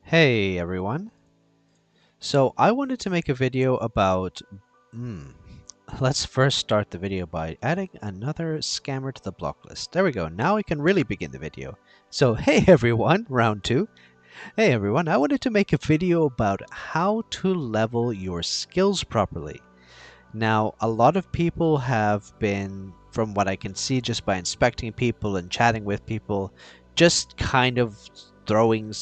Hey everyone. So I wanted to make a video about let's first start the video by adding another scammer to the block list. There we go. Now we can really begin the video. So hey everyone, round 2. Hey everyone, I wanted to make a video about how to level your skills properly. Now, a lot of people have been, from what I can see just by inspecting people and chatting with people, just kind of throwing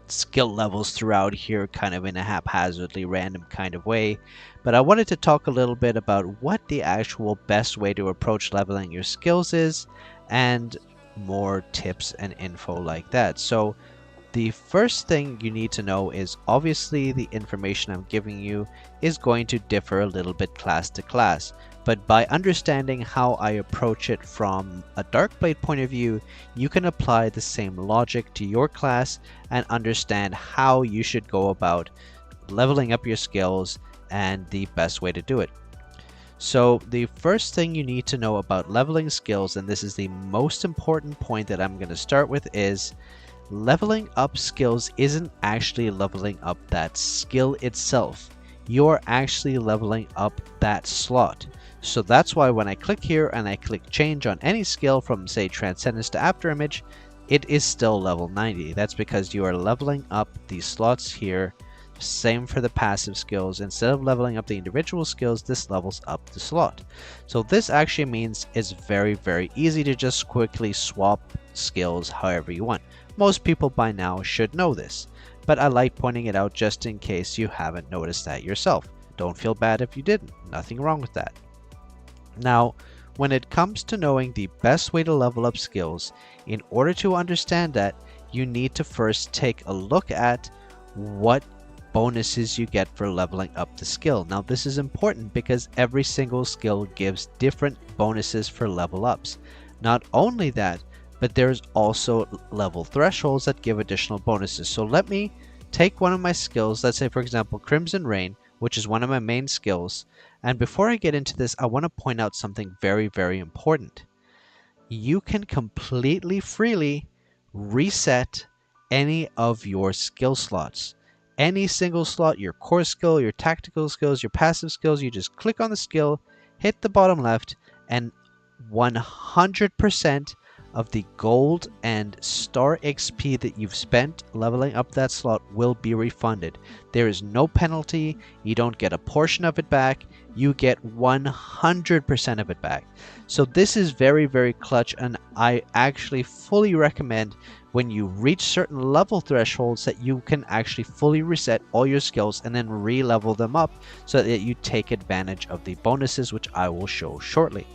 skill levels throughout here kind of in a haphazardly random kind of way. But I wanted to talk a little bit about what the actual best way to approach leveling your skills is and more tips and info like that. So the first thing you need to know is obviously the information I'm giving you is going to differ a little bit class to class, but by understanding how I approach it from a Darkblade point of view, you can apply the same logic to your class and understand how you should go about leveling up your skills and the best way to do it. So the first thing you need to know about leveling skills, and this is the most important point that I'm going to start with, is leveling up skills isn't actually leveling up that skill itself. You're actually leveling up that slot. So that's why when I click here and I click change on any skill from say Transcendence to Afterimage, it is still level 90. That's because you are leveling up the slots here. Same for the passive skills. Instead of leveling up the individual skills, this levels up the slot. So this actually means it's very easy to just quickly swap skills however you want. Most people by now should know this, but I like pointing it out just in case you haven't noticed that yourself. Don't feel bad if you didn't. Nothing wrong with that. Now, when it comes to knowing the best way to level up skills, in order to understand that, you need to first take a look at what bonuses you get for leveling up the skill. Now this is important because every single skill gives different bonuses for level ups. Not only that, but there's also level thresholds that give additional bonuses. So let me take one of my skills, let's say for example Crimson Rain, which is one of my main skills, and before I get into this I want to point out something very important. You can completely freely reset any of your skill slots. Any single slot, your core skill, your tactical skills, your passive skills, you just click on the skill, hit the bottom left, and 100% of the gold and star XP that you've spent leveling up that slot will be refunded. There is no penalty, you don't get a portion of it back, you get 100% of it back. So this is very clutch, and I actually fully recommend when you reach certain level thresholds that you can actually fully reset all your skills and then re-level them up so that you take advantage of the bonuses, which I will show shortly.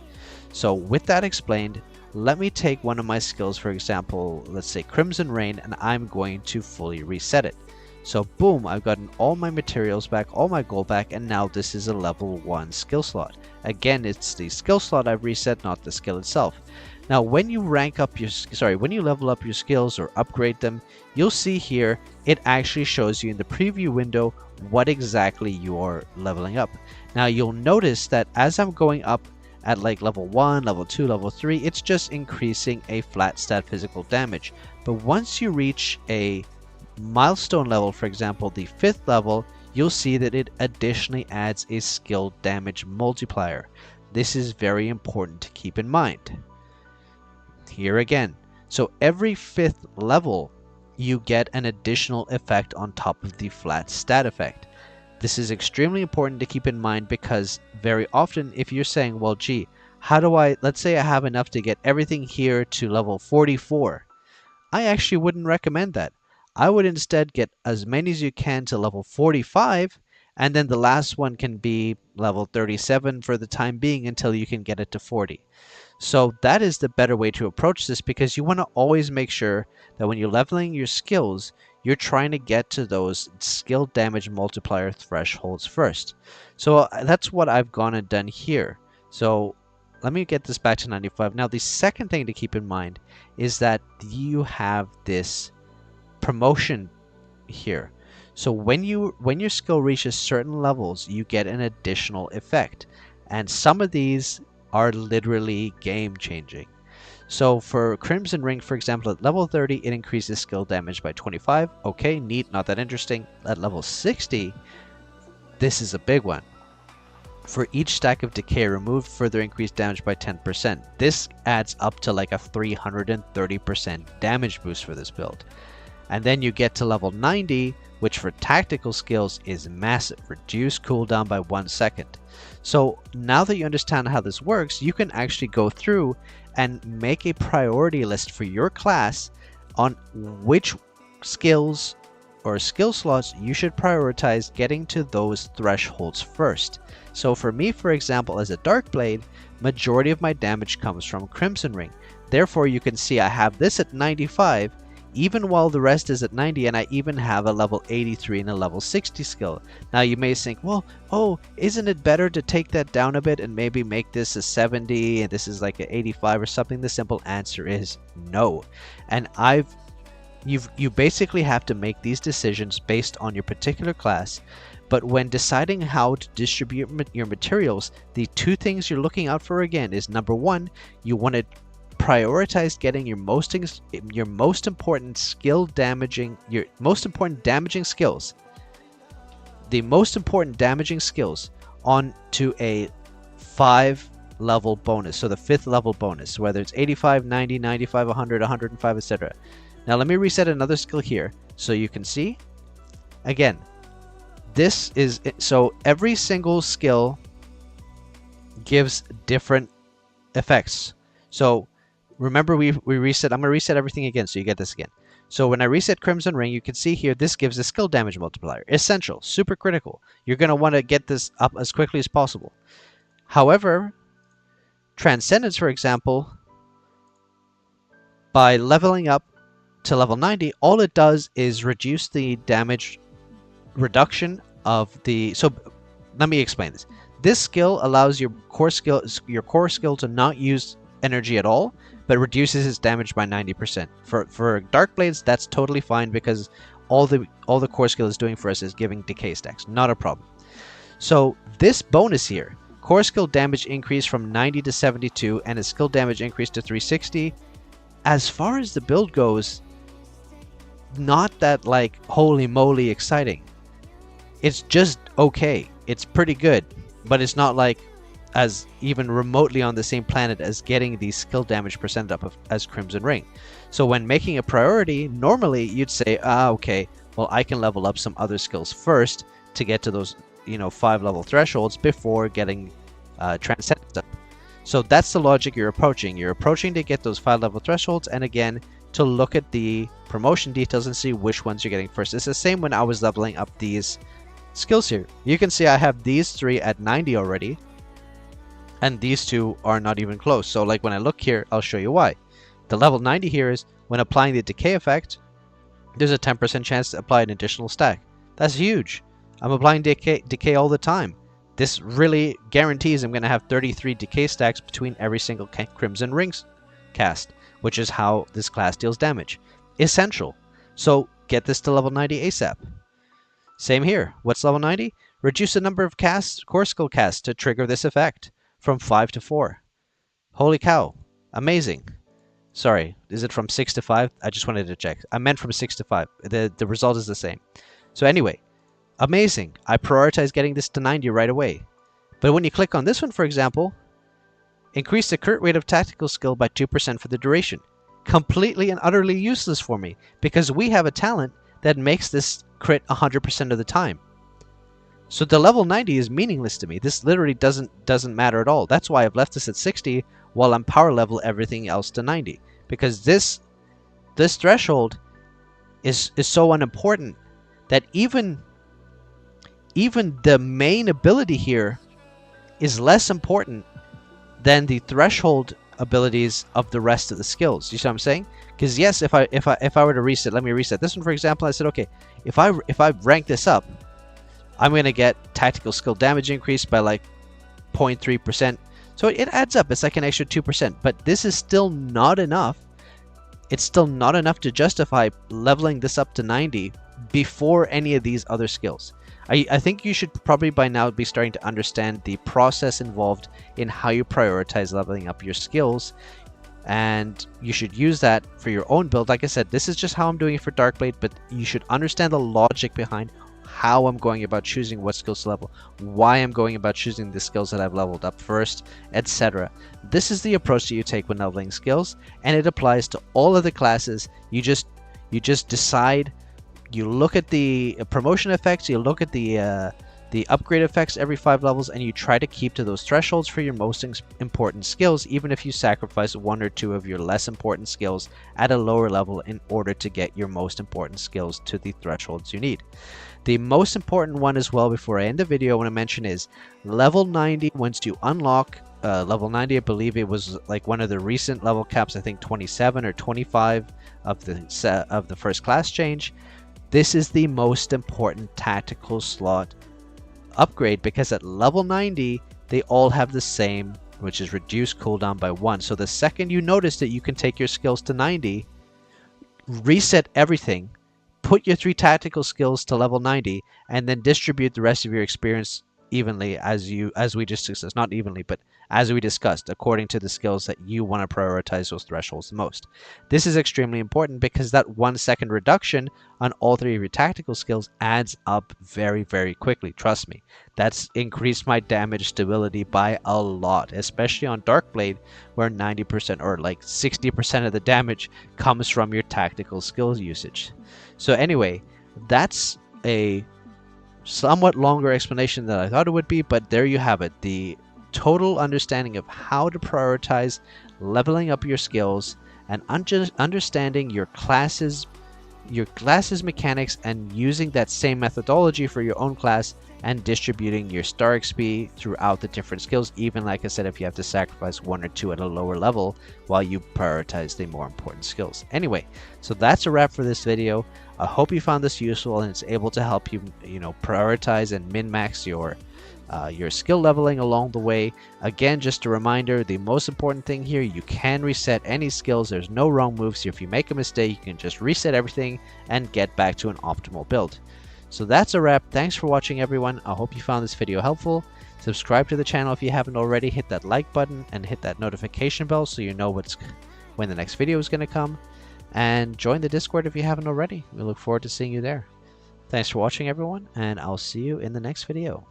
So with that explained, let me take one of my skills, for example, let's say Crimson Rain, and I'm going to fully reset it. So boom, I've gotten all my materials back, all my gold back, and now this is a level 1 skill slot. Again, it's the skill slot I've reset, not the skill itself. Now when you when you level up your skills or upgrade them, you'll see here it actually shows you in the preview window what exactly you are leveling up. Now you'll notice that as I'm going up at like level 1, level 2, level 3, it's just increasing a flat stat physical damage. But once you reach a milestone level, for example the 5th level, you'll see that it additionally adds a skill damage multiplier. This is very important to keep in mind. Here again, so every 5th level you get an additional effect on top of the flat stat effect. This is extremely important to keep in mind because very often if you're saying, well gee, how do let's say I have enough to get everything here to level 44. I actually wouldn't recommend that. I would instead get as many as you can to level 45, and then the last one can be level 37 for the time being until you can get it to 40. So that is the better way to approach this, because you want to always make sure that when you're leveling your skills, you're trying to get to those skill damage multiplier thresholds first. So that's what I've gone and done here. So let me get this back to 95. Now the second thing to keep in mind is that you have this promotion here. So when your skill reaches certain levels, you get an additional effect, and some of these are literally game changing. So for Crimson Ring, for example, at level 30, it increases skill damage by 25. Okay, neat, not that interesting. At level 60, this is a big one. For each stack of decay removed, further increased damage by 10%. This adds up to like a 330% damage boost for this build. And then you get to level 90, which for tactical skills is massive. Reduce cooldown by 1 second. So now that you understand how this works, you can actually go through and make a priority list for your class on which skills or skill slots you should prioritize getting to those thresholds first. So for me, for example, as a Dark Blade, majority of my damage comes from Crimson Ring. Therefore, you can see I have this at 95, even while the rest is at 90, and I even have a level 83 and a level 60 skill. Now you may think, well, oh, isn't it better to take that down a bit and maybe make this a 70 and this is like an 85 or something? The simple answer is no. And you basically have to make these decisions based on your particular class. But when deciding how to distribute your materials, the two things you're looking out for again is, number one, you want to prioritize getting your most important damaging skills. The most important damaging skills onto a 5 level bonus. So the 5th level bonus, whether it's 85, 90, 95, 100, 105, etc. Now let me reset another skill here so you can see. Again, this is so every single skill gives different effects. So remember we reset. I'm going to reset everything again so you get this again. So when I reset Crimson Ring, you can see here this gives a skill damage multiplier. Essential, super critical. You're going to want to get this up as quickly as possible. However, Transcendence, for example, by leveling up to level 90, all it does is reduce the damage reduction of the... So let me explain this. This skill allows your core skill to not use energy at all, but reduces its damage by 90%. For Dark Blades, that's totally fine because all the core skill is doing for us is giving decay stacks. Not a problem. So this bonus here, core skill damage increase from 90 to 72 and a skill damage increase to 360. As far as the build goes, not that like holy moly exciting. It's just okay. It's pretty good, but it's not like as even remotely on the same planet as getting the skill damage percent up as Crimson Ring. So when making a priority, normally you'd say, okay, well, I can level up some other skills first to get to those 5 level thresholds before getting Transcendence up. So that's the logic you're approaching. You're approaching to get those 5 level thresholds, and again, to look at the promotion details and see which ones you're getting first. It's the same when I was leveling up these skills here. You can see I have these 3 at 90 already, and these 2 are not even close. So like when I look here, I'll show you why. The level 90 here is when applying the decay effect, there's a 10% chance to apply an additional stack. That's huge. I'm applying decay all the time. This really guarantees I'm going to have 33 decay stacks between every single Crimson Rings cast, which is how this class deals damage. Essential. So get this to level 90 ASAP. Same here. What's level 90? Reduce the number of core skill casts to trigger this effect from 5 to 4. Holy cow. Amazing. Sorry, is it from 6 to 5? I just wanted to check. I meant from 6 to 5. The result is the same. So anyway, amazing. I prioritize getting this to 90 right away. But when you click on this one, for example, increase the crit rate of tactical skill by 2% for the duration. Completely and utterly useless for me, because we have a talent that makes this crit 100% of the time. So the level 90 is meaningless to me. This literally doesn't matter at all. That's why I've left this at 60 while I'm power level everything else to 90. Because this threshold is so unimportant that even the main ability here is less important than the threshold abilities of the rest of the skills. You see what I'm saying? Because yes, if I were to reset, let me reset this one for example. I said, okay, if I rank this up, I'm going to get tactical skill damage increase by like 0.3%. So it adds up. It's like an extra 2%. But this is still not enough. It's still not enough to justify leveling this up to 90 before any of these other skills. I think you should probably by now be starting to understand the process involved in how you prioritize leveling up your skills. and you should use that for your own build. Like I said, this is just how I'm doing it for Darkblade, but you should understand the logic behind how I'm going about choosing what skills to level, why I'm going about choosing the skills that I've leveled up first, etc. This is the approach that you take when leveling skills, and it applies to all of the classes. You just decide, you look at the promotion effects, you look at the upgrade effects every 5 levels, and you try to keep to those thresholds for your most important skills, even if you sacrifice 1 or 2 of your less important skills at a lower level in order to get your most important skills to the thresholds you need. The most important one as well, before I end the video, I want to mention is level 90. Once you unlock level 90, I believe it was like one of the recent level caps, I think 27 or 25 of the first class change. This is the most important tactical slot upgrade, because at level 90 they all have the same, which is reduced cooldown by 1. So the second you notice that you can take your skills to 90, reset everything, put your 3 tactical skills to level 90, and then distribute the rest of your experience evenly, as we just discussed, not evenly, but as we discussed, according to the skills that you want to prioritize those thresholds the most. This is extremely important because that 1 second reduction on all 3 of your tactical skills adds up very, very quickly. Trust me, that's increased my damage stability by a lot, especially on Darkblade, where 90% or like 60% of the damage comes from your tactical skills usage. So anyway, that's a somewhat longer explanation than I thought it would be, but there you have it. The total understanding of how to prioritize leveling up your skills and understanding your classes mechanics, and using that same methodology for your own class and distributing your star XP throughout the different skills, even like I said, if you have to sacrifice 1 or 2 at a lower level while you prioritize the more important skills. Anyway, so that's a wrap for this video. I hope you found this useful and it's able to help you, prioritize and min-max your skill leveling along the way. Again, just a reminder, the most important thing here, you can reset any skills. There's no wrong moves. If you make a mistake, you can just reset everything and get back to an optimal build. So that's a wrap. Thanks for watching, everyone. I hope you found this video helpful. Subscribe to the channel if you haven't already. Hit that like button and hit that notification bell so you know when the next video is going to come. And join the Discord if you haven't already. We look forward to seeing you there. Thanks for watching, everyone, and I'll see you in the next video.